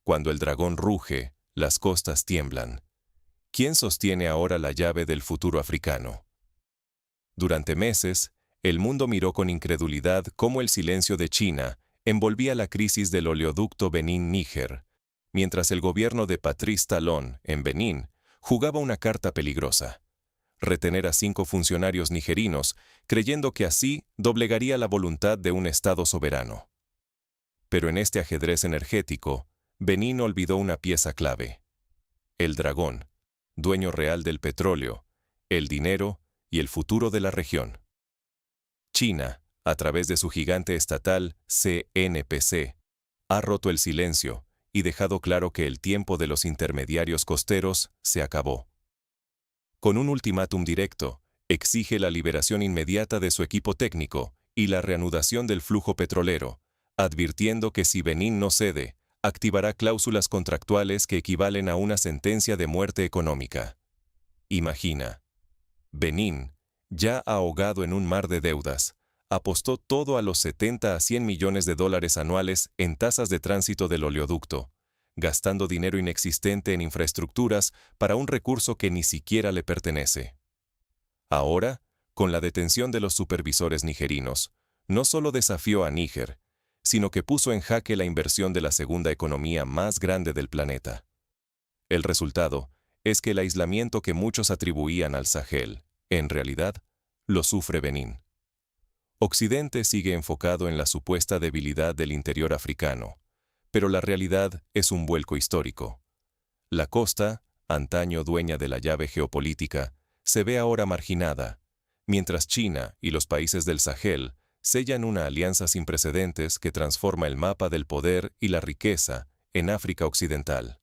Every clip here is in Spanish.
Cuando el dragón ruge, las costas tiemblan. ¿Quién sostiene ahora la llave del futuro africano? Durante meses, el mundo miró con incredulidad cómo el silencio de China envolvía la crisis del oleoducto Benín-Níger, mientras el gobierno de Patrice Talon, en Benín, jugaba una carta peligrosa: retener a 5 funcionarios nigerinos, creyendo que así doblegaría la voluntad de un Estado soberano. Pero en este ajedrez energético, Benín olvidó una pieza clave: el dragón, dueño real del petróleo, el dinero y el futuro de la región. China, a través de su gigante estatal CNPC, ha roto el silencio y dejado claro que el tiempo de los intermediarios costeros se acabó. Con un ultimátum directo, exige la liberación inmediata de su equipo técnico y la reanudación del flujo petrolero, advirtiendo que si Benín no cede, activará cláusulas contractuales que equivalen a una sentencia de muerte económica. Imagina. Benín, ya ahogado en un mar de deudas, apostó todo a los 70 a 100 millones de dólares anuales en tasas de tránsito del oleoducto, gastando dinero inexistente en infraestructuras para un recurso que ni siquiera le pertenece. Ahora, con la detención de los supervisores nigerinos, no solo desafió a Níger, sino que puso en jaque la inversión de la segunda economía más grande del planeta. El resultado es que el aislamiento que muchos atribuían al Sahel, en realidad, lo sufre Benín. Occidente sigue enfocado en la supuesta debilidad del interior africano, pero la realidad es un vuelco histórico. La costa, antaño dueña de la llave geopolítica, se ve ahora marginada, mientras China y los países del Sahel sellan una alianza sin precedentes que transforma el mapa del poder y la riqueza en África Occidental.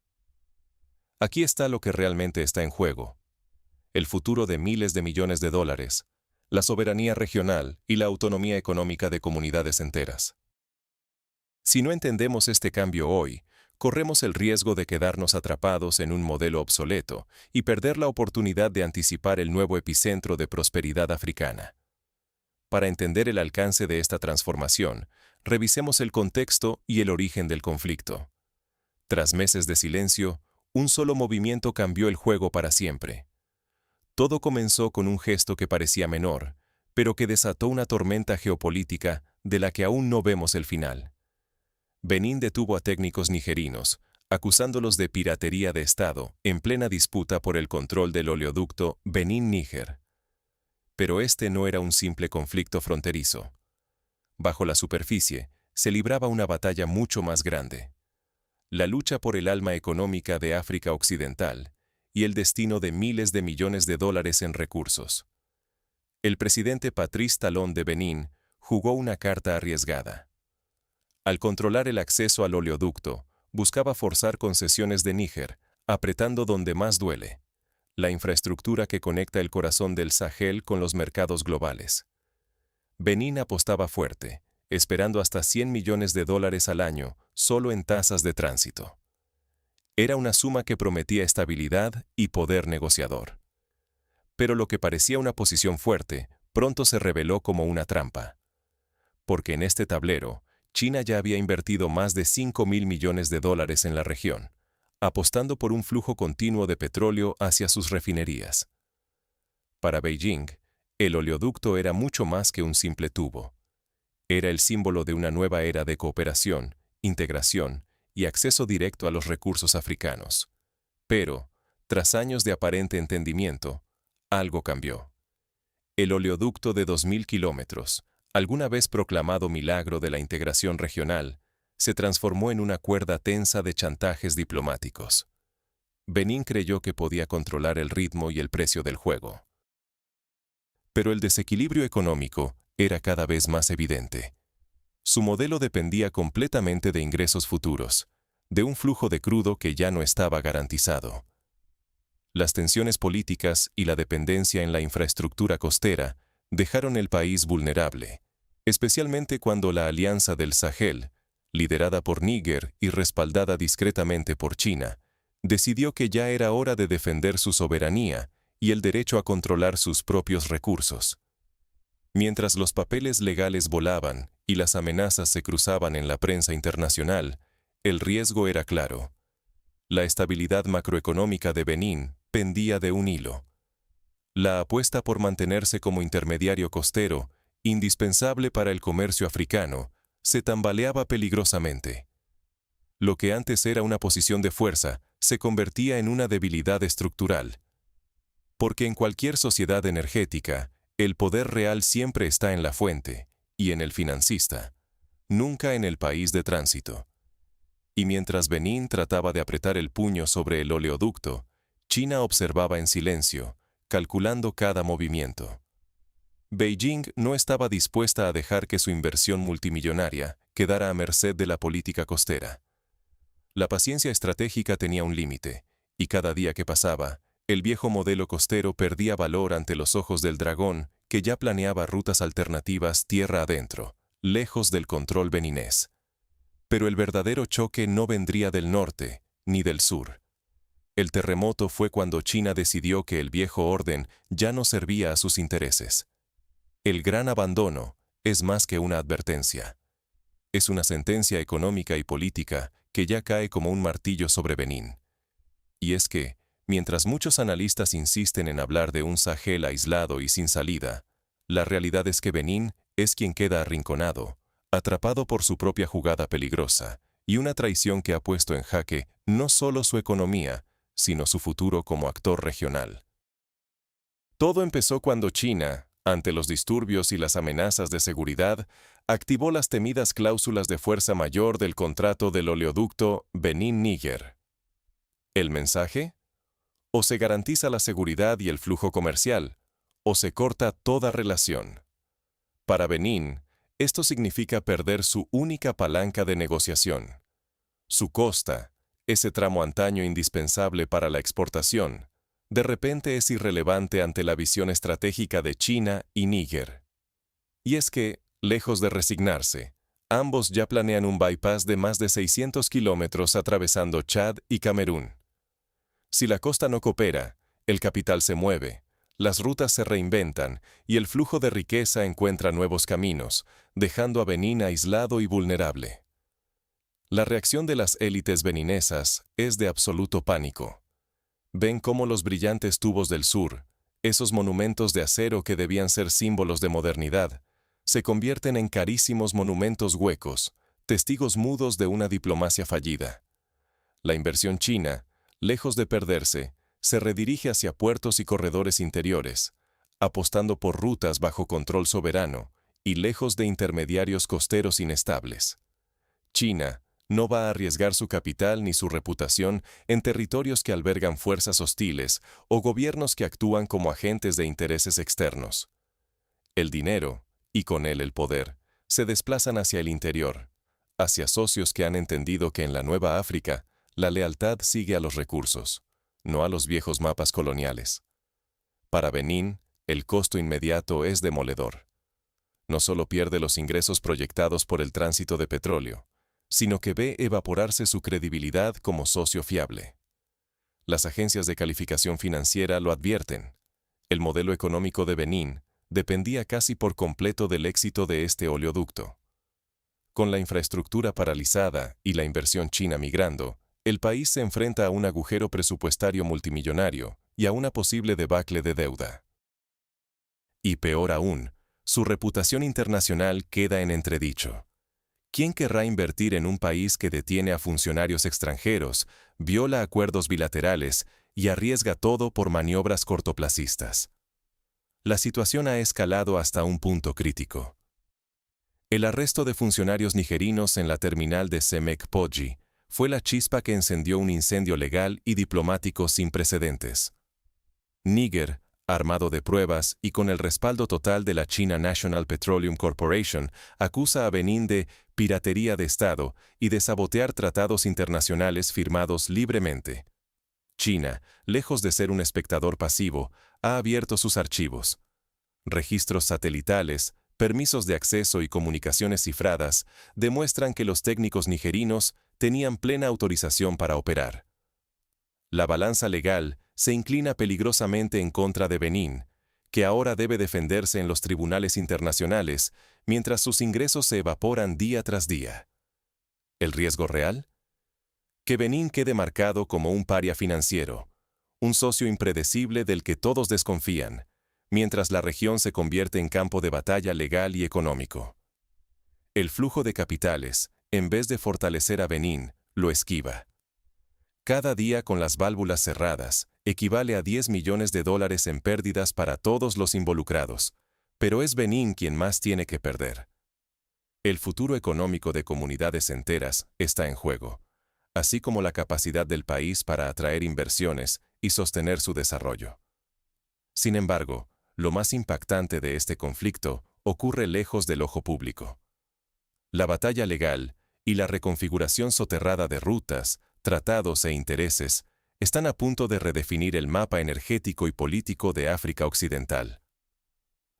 Aquí está lo que realmente está en juego: el futuro de miles de millones de dólares, la soberanía regional y la autonomía económica de comunidades enteras. Si no entendemos este cambio hoy, corremos el riesgo de quedarnos atrapados en un modelo obsoleto y perder la oportunidad de anticipar el nuevo epicentro de prosperidad africana. Para entender el alcance de esta transformación, revisemos el contexto y el origen del conflicto. Tras meses de silencio, un solo movimiento cambió el juego para siempre. Todo comenzó con un gesto que parecía menor, pero que desató una tormenta geopolítica de la que aún no vemos el final. Benín detuvo a técnicos nigerinos, acusándolos de piratería de Estado en plena disputa por el control del oleoducto Benín-Níger. Pero este no era un simple conflicto fronterizo. Bajo la superficie, se libraba una batalla mucho más grande: la lucha por el alma económica de África Occidental y el destino de miles de millones de dólares en recursos. El presidente Patrice Talon de Benín jugó una carta arriesgada. Al controlar el acceso al oleoducto, buscaba forzar concesiones de Níger, apretando donde más duele: la infraestructura que conecta el corazón del Sahel con los mercados globales. Benín apostaba fuerte, esperando hasta 100 millones de dólares al año solo en tasas de tránsito. Era una suma que prometía estabilidad y poder negociador. Pero lo que parecía una posición fuerte, pronto se reveló como una trampa. Porque en este tablero, China ya había invertido más de 5.000 millones de dólares en la región, apostando por un flujo continuo de petróleo hacia sus refinerías. Para Beijing, el oleoducto era mucho más que un simple tubo. Era el símbolo de una nueva era de cooperación, integración y acceso directo a los recursos africanos. Pero, tras años de aparente entendimiento, algo cambió. El oleoducto de 2.000 kilómetros, alguna vez proclamado milagro de la integración regional, se transformó en una cuerda tensa de chantajes diplomáticos. Benín creyó que podía controlar el ritmo y el precio del juego. Pero el desequilibrio económico era cada vez más evidente. Su modelo dependía completamente de ingresos futuros, de un flujo de crudo que ya no estaba garantizado. Las tensiones políticas y la dependencia en la infraestructura costera dejaron el país vulnerable, especialmente cuando la Alianza del Sahel, liderada por Níger y respaldada discretamente por China, decidió que ya era hora de defender su soberanía y el derecho a controlar sus propios recursos. Mientras los papeles legales volaban y las amenazas se cruzaban en la prensa internacional, el riesgo era claro. La estabilidad macroeconómica de Benín pendía de un hilo. La apuesta por mantenerse como intermediario costero, indispensable para el comercio africano, se tambaleaba peligrosamente. Lo que antes era una posición de fuerza se convertía en una debilidad estructural. Porque en cualquier sociedad energética, el poder real siempre está en la fuente y en el financista, nunca en el país de tránsito. Y mientras Benín trataba de apretar el puño sobre el oleoducto, China observaba en silencio, calculando cada movimiento. Beijing no estaba dispuesta a dejar que su inversión multimillonaria quedara a merced de la política costera. La paciencia estratégica tenía un límite, y cada día que pasaba, el viejo modelo costero perdía valor ante los ojos del dragón que ya planeaba rutas alternativas tierra adentro, lejos del control beninés. Pero el verdadero choque no vendría del norte ni del sur. El terremoto fue cuando China decidió que el viejo orden ya no servía a sus intereses. El gran abandono es más que una advertencia. Es una sentencia económica y política que ya cae como un martillo sobre Benín. Y es que, mientras muchos analistas insisten en hablar de un Sahel aislado y sin salida, la realidad es que Benín es quien queda arrinconado, atrapado por su propia jugada peligrosa, y una traición que ha puesto en jaque no solo su economía, sino su futuro como actor regional. Todo empezó cuando China, ante los disturbios y las amenazas de seguridad, activó las temidas cláusulas de fuerza mayor del contrato del oleoducto Benín-Níger. ¿El mensaje? O se garantiza la seguridad y el flujo comercial, o se corta toda relación. Para Benín, esto significa perder su única palanca de negociación. Su costa, ese tramo antaño indispensable para la exportación, de repente es irrelevante ante la visión estratégica de China y Níger. Y es que, lejos de resignarse, ambos ya planean un bypass de más de 600 kilómetros atravesando Chad y Camerún. Si la costa no coopera, el capital se mueve, las rutas se reinventan y el flujo de riqueza encuentra nuevos caminos, dejando a Benín aislado y vulnerable. La reacción de las élites beninesas es de absoluto pánico. Ven cómo los brillantes tubos del sur, esos monumentos de acero que debían ser símbolos de modernidad, se convierten en carísimos monumentos huecos, testigos mudos de una diplomacia fallida. La inversión china, lejos de perderse, se redirige hacia puertos y corredores interiores, apostando por rutas bajo control soberano y lejos de intermediarios costeros inestables. China no va a arriesgar su capital ni su reputación en territorios que albergan fuerzas hostiles o gobiernos que actúan como agentes de intereses externos. El dinero, y con él el poder, se desplazan hacia el interior, hacia socios que han entendido que en la nueva África, la lealtad sigue a los recursos, no a los viejos mapas coloniales. Para Benín, el costo inmediato es demoledor. No solo pierde los ingresos proyectados por el tránsito de petróleo, sino que ve evaporarse su credibilidad como socio fiable. Las agencias de calificación financiera lo advierten. El modelo económico de Benín dependía casi por completo del éxito de este oleoducto. Con la infraestructura paralizada y la inversión china migrando, el país se enfrenta a un agujero presupuestario multimillonario y a una posible debacle de deuda. Y peor aún, su reputación internacional queda en entredicho. ¿Quién querrá invertir en un país que detiene a funcionarios extranjeros, viola acuerdos bilaterales y arriesga todo por maniobras cortoplacistas? La situación ha escalado hasta un punto crítico. El arresto de funcionarios nigerinos en la terminal de Semek-Poji fue la chispa que encendió un incendio legal y diplomático sin precedentes. Níger, armado de pruebas y con el respaldo total de la China National Petroleum Corporation, acusa a Benín de piratería de Estado y de sabotear tratados internacionales firmados libremente. China, lejos de ser un espectador pasivo, ha abierto sus archivos. Registros satelitales, permisos de acceso y comunicaciones cifradas demuestran que los técnicos nigerinos tenían plena autorización para operar. La balanza legal se inclina peligrosamente en contra de Benín, que ahora debe defenderse en los tribunales internacionales, mientras sus ingresos se evaporan día tras día. ¿El riesgo real? Que Benín quede marcado como un paria financiero, un socio impredecible del que todos desconfían, mientras la región se convierte en campo de batalla legal y económico. El flujo de capitales, en vez de fortalecer a Benín, lo esquiva. Cada día con las válvulas cerradas, equivale a 10 millones de dólares en pérdidas para todos los involucrados, pero es Benín quien más tiene que perder. El futuro económico de comunidades enteras está en juego, así como la capacidad del país para atraer inversiones y sostener su desarrollo. Sin embargo, lo más impactante de este conflicto ocurre lejos del ojo público. La batalla legal y la reconfiguración soterrada de rutas, tratados e intereses están a punto de redefinir el mapa energético y político de África Occidental.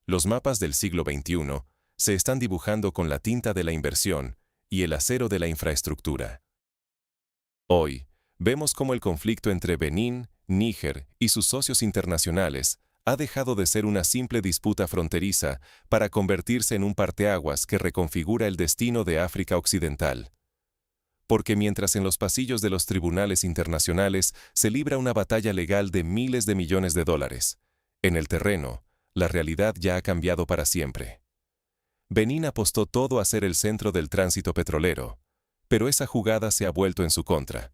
Los mapas del siglo XXI se están dibujando con la tinta de la inversión y el acero de la infraestructura. Hoy, vemos cómo el conflicto entre Benín, Níger y sus socios internacionales ha dejado de ser una simple disputa fronteriza para convertirse en un parteaguas que reconfigura el destino de África Occidental. Porque mientras en los pasillos de los tribunales internacionales se libra una batalla legal de miles de millones de dólares, en el terreno, la realidad ya ha cambiado para siempre. Benín apostó todo a ser el centro del tránsito petrolero, pero esa jugada se ha vuelto en su contra.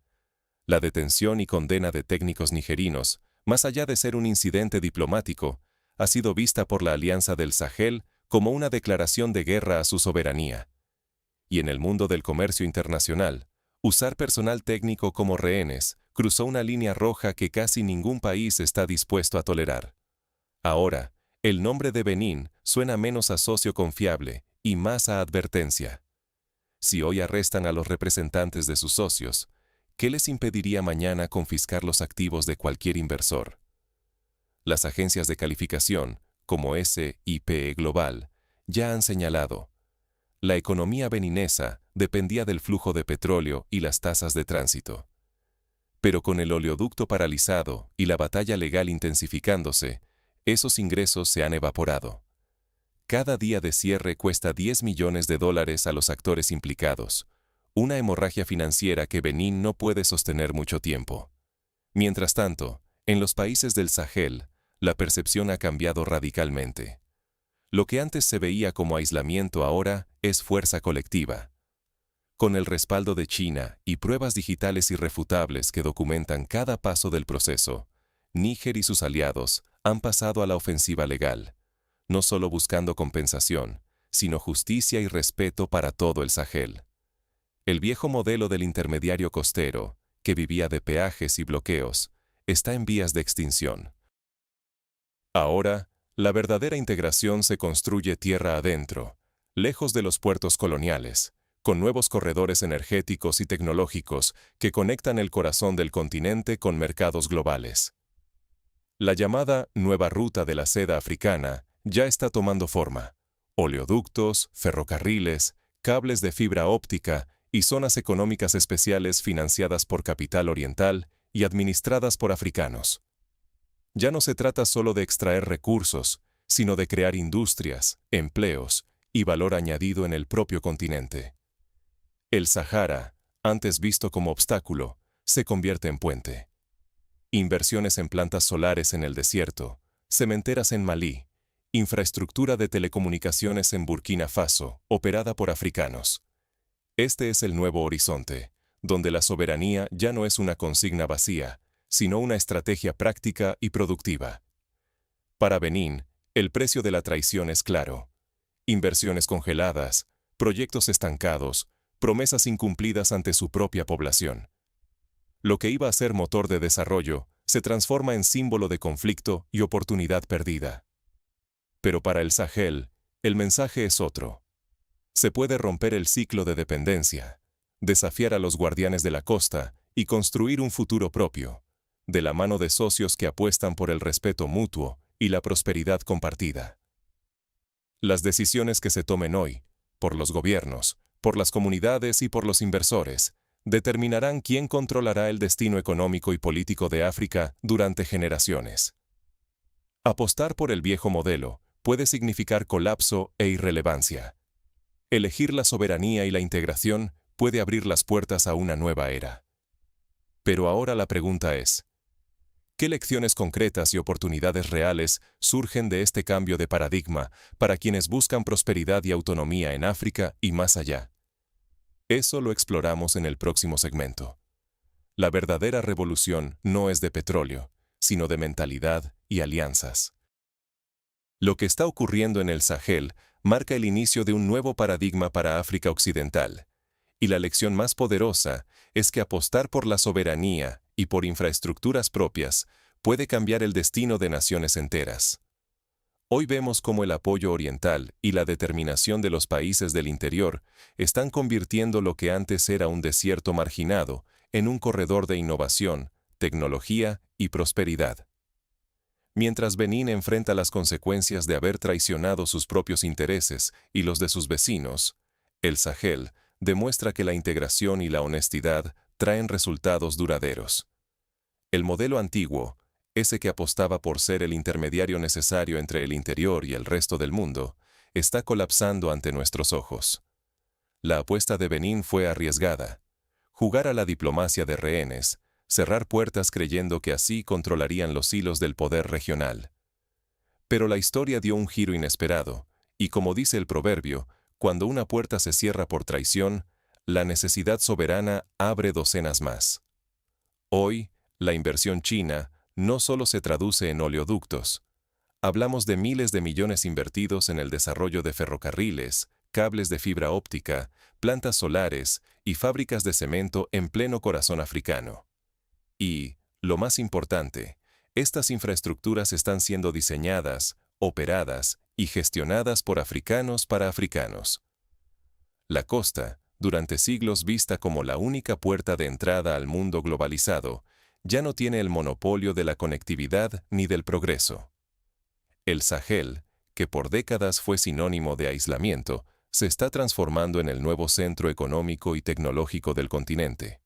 La detención y condena de técnicos nigerinos, más allá de ser un incidente diplomático, ha sido vista por la Alianza del Sahel como una declaración de guerra a su soberanía. Y en el mundo del comercio internacional, usar personal técnico como rehenes cruzó una línea roja que casi ningún país está dispuesto a tolerar. Ahora, el nombre de Benín suena menos a socio confiable y más a advertencia. Si hoy arrestan a los representantes de sus socios, ¿qué les impediría mañana confiscar los activos de cualquier inversor? Las agencias de calificación, como SIPE Global, ya han señalado: la economía beninesa dependía del flujo de petróleo y las tasas de tránsito. Pero con el oleoducto paralizado y la batalla legal intensificándose, esos ingresos se han evaporado. Cada día de cierre cuesta 10 millones de dólares a los actores implicados, una hemorragia financiera que Benín no puede sostener mucho tiempo. Mientras tanto, en los países del Sahel, la percepción ha cambiado radicalmente. Lo que antes se veía como aislamiento ahora es fuerza colectiva. Con el respaldo de China y pruebas digitales irrefutables que documentan cada paso del proceso, Níger y sus aliados han pasado a la ofensiva legal, no solo buscando compensación, sino justicia y respeto para todo el Sahel. El viejo modelo del intermediario costero, que vivía de peajes y bloqueos, está en vías de extinción. Ahora, la verdadera integración se construye tierra adentro, lejos de los puertos coloniales, con nuevos corredores energéticos y tecnológicos que conectan el corazón del continente con mercados globales. La llamada Nueva Ruta de la Seda Africana ya está tomando forma. Oleoductos, ferrocarriles, cables de fibra óptica y zonas económicas especiales financiadas por capital oriental y administradas por africanos. Ya no se trata solo de extraer recursos, sino de crear industrias, empleos y valor añadido en el propio continente. El Sahara, antes visto como obstáculo, se convierte en puente. Inversiones en plantas solares en el desierto, cementeras en Malí, infraestructura de telecomunicaciones en Burkina Faso, operada por africanos. Este es el nuevo horizonte, donde la soberanía ya no es una consigna vacía, sino una estrategia práctica y productiva. Para Benín, el precio de la traición es claro. Inversiones congeladas, proyectos estancados, promesas incumplidas ante su propia población. Lo que iba a ser motor de desarrollo se transforma en símbolo de conflicto y oportunidad perdida. Pero para el Sahel, el mensaje es otro. Se puede romper el ciclo de dependencia, desafiar a los guardianes de la costa y construir un futuro propio, de la mano de socios que apuestan por el respeto mutuo y la prosperidad compartida. Las decisiones que se tomen hoy, por los gobiernos, por las comunidades y por los inversores, determinarán quién controlará el destino económico y político de África durante generaciones. Apostar por el viejo modelo puede significar colapso e irrelevancia. Elegir la soberanía y la integración puede abrir las puertas a una nueva era. Pero ahora la pregunta es, ¿qué lecciones concretas y oportunidades reales surgen de este cambio de paradigma para quienes buscan prosperidad y autonomía en África y más allá? Eso lo exploramos en el próximo segmento. La verdadera revolución no es de petróleo, sino de mentalidad y alianzas. Lo que está ocurriendo en el Sahel marca el inicio de un nuevo paradigma para África Occidental, y la lección más poderosa es que apostar por la soberanía y por infraestructuras propias puede cambiar el destino de naciones enteras. Hoy vemos cómo el apoyo oriental y la determinación de los países del interior están convirtiendo lo que antes era un desierto marginado en un corredor de innovación, tecnología y prosperidad. Mientras Benín enfrenta las consecuencias de haber traicionado sus propios intereses y los de sus vecinos, el Sahel demuestra que la integración y la honestidad traen resultados duraderos. El modelo antiguo, ese que apostaba por ser el intermediario necesario entre el interior y el resto del mundo, está colapsando ante nuestros ojos. La apuesta de Benín fue arriesgada. Jugar a la diplomacia de rehenes, cerrar puertas creyendo que así controlarían los hilos del poder regional. Pero la historia dio un giro inesperado, y como dice el proverbio, cuando una puerta se cierra por traición, la necesidad soberana abre docenas más. Hoy, la inversión china no solo se traduce en oleoductos. Hablamos de miles de millones invertidos en el desarrollo de ferrocarriles, cables de fibra óptica, plantas solares y fábricas de cemento en pleno corazón africano. Y, lo más importante, estas infraestructuras están siendo diseñadas, operadas y gestionadas por africanos para africanos. La costa, durante siglos vista como la única puerta de entrada al mundo globalizado, ya no tiene el monopolio de la conectividad ni del progreso. El Sahel, que por décadas fue sinónimo de aislamiento, se está transformando en el nuevo centro económico y tecnológico del continente.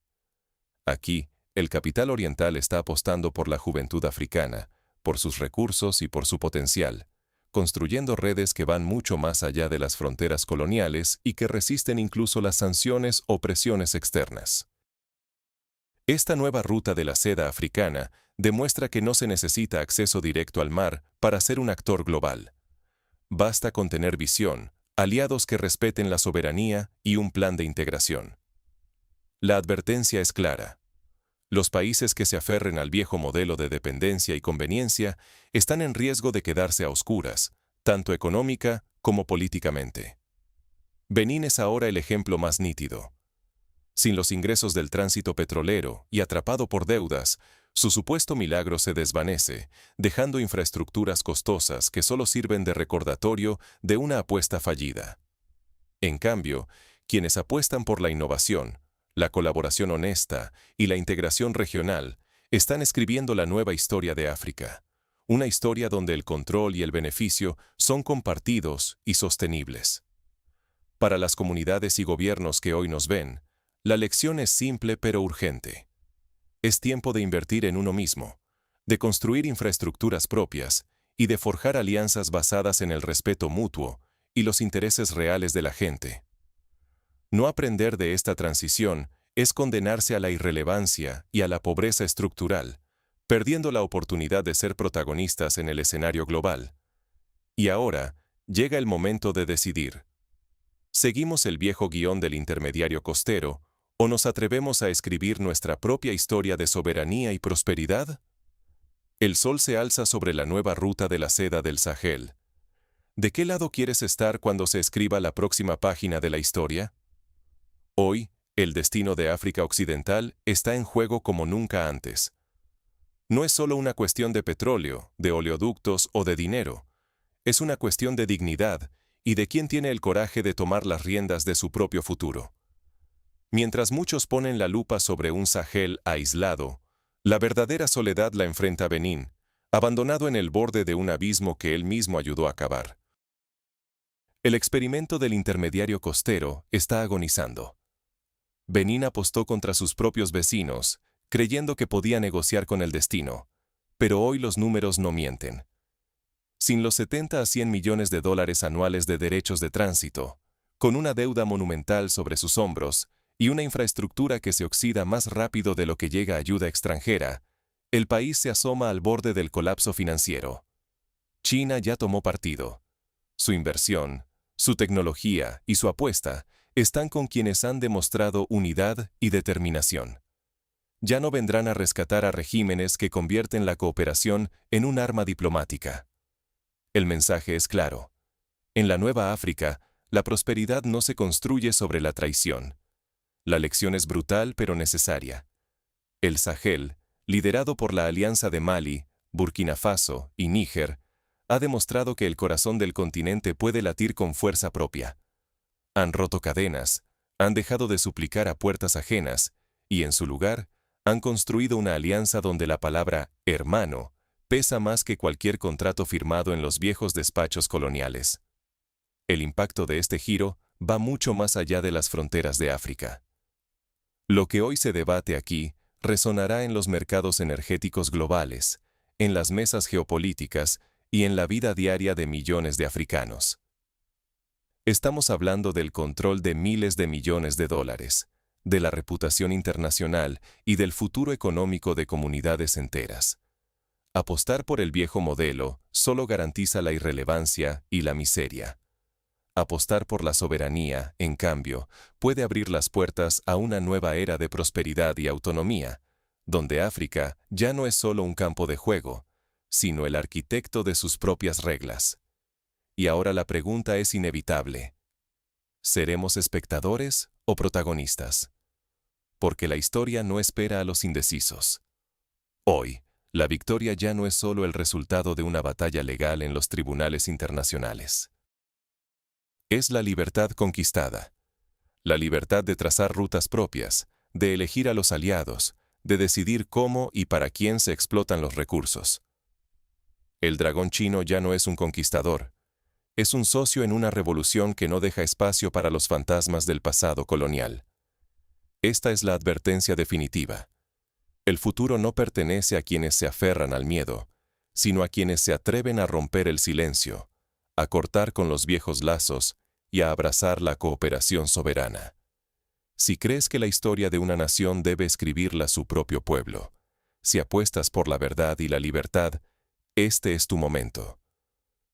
Aquí, el capital oriental está apostando por la juventud africana, por sus recursos y por su potencial, construyendo redes que van mucho más allá de las fronteras coloniales y que resisten incluso las sanciones o presiones externas. Esta nueva ruta de la seda africana demuestra que no se necesita acceso directo al mar para ser un actor global. Basta con tener visión, aliados que respeten la soberanía y un plan de integración. La advertencia es clara. Los países que se aferren al viejo modelo de dependencia y conveniencia están en riesgo de quedarse a oscuras, tanto económica como políticamente. Benín es ahora el ejemplo más nítido. Sin los ingresos del tránsito petrolero y atrapado por deudas, su supuesto milagro se desvanece, dejando infraestructuras costosas que solo sirven de recordatorio de una apuesta fallida. En cambio, quienes apuestan por la innovación, la colaboración honesta y la integración regional están escribiendo la nueva historia de África, una historia donde el control y el beneficio son compartidos y sostenibles. Para las comunidades y gobiernos que hoy nos ven, la lección es simple pero urgente. Es tiempo de invertir en uno mismo, de construir infraestructuras propias y de forjar alianzas basadas en el respeto mutuo y los intereses reales de la gente. No aprender de esta transición es condenarse a la irrelevancia y a la pobreza estructural, perdiendo la oportunidad de ser protagonistas en el escenario global. Y ahora, llega el momento de decidir. ¿Seguimos el viejo guión del intermediario costero o nos atrevemos a escribir nuestra propia historia de soberanía y prosperidad? El sol se alza sobre la nueva ruta de la seda del Sahel. ¿De qué lado quieres estar cuando se escriba la próxima página de la historia? Hoy, el destino de África Occidental está en juego como nunca antes. No es solo una cuestión de petróleo, de oleoductos o de dinero. Es una cuestión de dignidad y de quién tiene el coraje de tomar las riendas de su propio futuro. Mientras muchos ponen la lupa sobre un Sahel aislado, la verdadera soledad la enfrenta Benín, abandonado en el borde de un abismo que él mismo ayudó a cavar. El experimento del intermediario costero está agonizando. Benín apostó contra sus propios vecinos, creyendo que podía negociar con el destino, pero hoy los números no mienten. Sin los 70 a 100 millones de dólares anuales de derechos de tránsito, con una deuda monumental sobre sus hombros, y una infraestructura que se oxida más rápido de lo que llega ayuda extranjera, el país se asoma al borde del colapso financiero. China ya tomó partido. Su inversión, su tecnología y su apuesta están con quienes han demostrado unidad y determinación. Ya no vendrán a rescatar a regímenes que convierten la cooperación en un arma diplomática. El mensaje es claro. En la nueva África, la prosperidad no se construye sobre la traición. La lección es brutal pero necesaria. El Sahel, liderado por la alianza de Mali, Burkina Faso y Níger, ha demostrado que el corazón del continente puede latir con fuerza propia. Han roto cadenas, han dejado de suplicar a puertas ajenas y, en su lugar, han construido una alianza donde la palabra hermano pesa más que cualquier contrato firmado en los viejos despachos coloniales. El impacto de este giro va mucho más allá de las fronteras de África. Lo que hoy se debate aquí resonará en los mercados energéticos globales, en las mesas geopolíticas y en la vida diaria de millones de africanos. Estamos hablando del control de miles de millones de dólares, de la reputación internacional y del futuro económico de comunidades enteras. Apostar por el viejo modelo solo garantiza la irrelevancia y la miseria. Apostar por la soberanía, en cambio, puede abrir las puertas a una nueva era de prosperidad y autonomía, donde África ya no es solo un campo de juego, sino el arquitecto de sus propias reglas. Y ahora la pregunta es inevitable. ¿Seremos espectadores o protagonistas? Porque la historia no espera a los indecisos. Hoy, la victoria ya no es solo el resultado de una batalla legal en los tribunales internacionales. Es la libertad conquistada. La libertad de trazar rutas propias, de elegir a los aliados, de decidir cómo y para quién se explotan los recursos. El dragón chino ya no es un conquistador. Es un socio en una revolución que no deja espacio para los fantasmas del pasado colonial. Esta es la advertencia definitiva. El futuro no pertenece a quienes se aferran al miedo, sino a quienes se atreven a romper el silencio, a cortar con los viejos lazos y a abrazar la cooperación soberana. Si crees que la historia de una nación debe escribirla su propio pueblo, si apuestas por la verdad y la libertad, este es tu momento.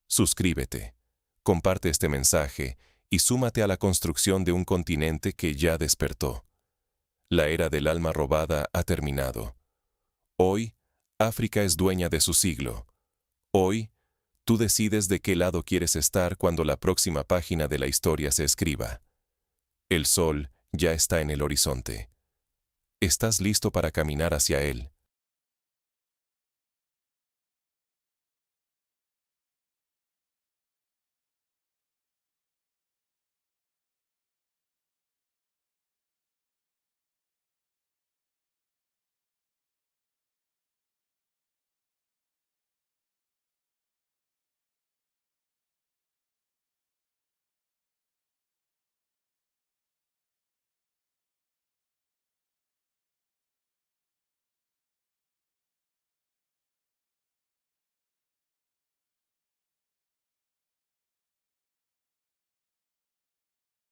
Suscríbete, comparte este mensaje y súmate a la construcción de un continente que ya despertó. La era del alma robada ha terminado. Hoy, África es dueña de su siglo. Hoy, tú decides de qué lado quieres estar cuando la próxima página de la historia se escriba. El sol ya está en el horizonte. ¿Estás listo para caminar hacia él?